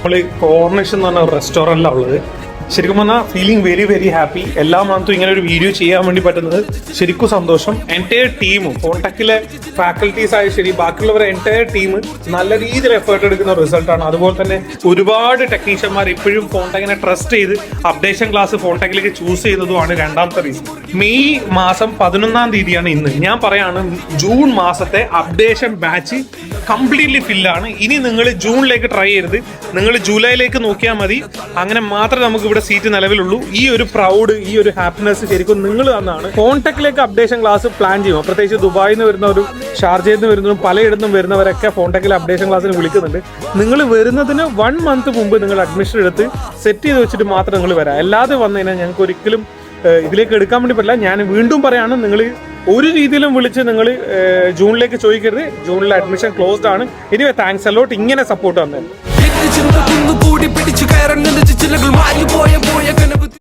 നമ്മൾ കോർണിഷ് എന്ന് പറഞ്ഞ റെസ്റ്റോറൻറ്റിലാണ് ഉള്ളത്. ശരിക്കും പറഞ്ഞാൽ ഫീലിംഗ് വെരി വെരി ഹാപ്പി. എല്ലാ മന്തും ഇങ്ങനെ ഒരു വീഡിയോ ചെയ്യാൻ വേണ്ടി പറ്റുന്നത് ശരിക്കും സന്തോഷം. എൻറ്റയർ ടീമും ഫോൺടെക്കിലെ ഫാക്കൽറ്റീസ് ആയ ശരി ബാക്കിയുള്ളവരെ എൻറ്റയർ ടീം നല്ല രീതിയിൽ എഫേർട്ട് എടുക്കുന്ന റിസൾട്ടാണ്. അതുപോലെ തന്നെ ഒരുപാട് ടെക്നീഷ്യന്മാർ ഇപ്പോഴും ഫോൺടെക്കിനെ ട്രസ്റ്റ് ചെയ്ത് അപ്ഡേഷൻ ക്ലാസ് ഫോൺടെക്കിലേക്ക് ചൂസ് ചെയ്തതുമാണ് രണ്ടാമത്തെ റീസൺ. മെയ് മാസം 11 തീയതിയാണ് ഇന്ന്. ഞാൻ പറയാണ് ജൂൺ മാസത്തെ അപ്ഡേഷൻ ബാച്ച് കംപ്ലീറ്റ്ലി ഫില്ലാണ്. ഇനി നിങ്ങൾ ജൂണിലേക്ക് ട്രൈ ചെയ്യരുത്, നിങ്ങൾ ജൂലൈയിലേക്ക് നോക്കിയാൽ മതി. അങ്ങനെ മാത്രമേ നമുക്ക് ഇവിടെ സീറ്റ് നിലവിലുള്ളൂ. ഈ ഒരു പ്രൗഡ്, ഈ ഒരു ഹാപ്പിനെസ് ശരിക്കും നിങ്ങൾ തന്നാണ്. ഫോൺടെക്കിലേക്ക് അപ്ഡേഷൻ ക്ലാസ് പ്ലാൻ ചെയ്യുമോ? പ്രത്യേകിച്ച് ദുബായിൽ നിന്ന് വരുന്നവരും ഷാർജയിൽ നിന്ന് വരുന്നവരും പലയിടത്തും വരുന്നവരൊക്കെ ഫോൺടെക്കിൽ അപ്ഡേഷൻ ക്ലാസ്സിന് വിളിക്കുന്നുണ്ട്. നിങ്ങൾ വരുന്നതിന് 1 മന്ത് മുമ്പ് നിങ്ങൾ അഡ്മിഷൻ എടുത്ത് സെറ്റ് ചെയ്ത് വെച്ചിട്ട് മാത്രം നിങ്ങൾ വരാം. അല്ലാതെ വന്നു കഴിഞ്ഞാൽ ഞങ്ങൾക്ക് ഒരിക്കലും ഇതിലേക്ക് എടുക്കാൻ വേണ്ടി പറ്റില്ല. ഞാൻ വീണ്ടും പറയാണ്, നിങ്ങൾ ഒരു രീതിയിലും വിളിച്ച് നിങ്ങൾ ജൂണിലേക്ക് ചോദിക്കരുത്. ജൂണിലെ അഡ്മിഷൻ ക്ലോസ്ഡ് ആണ്. എനിവേ താങ്ക്സ് അലോട്ട് ഇങ്ങനെ സപ്പോർട്ട് തന്നെ.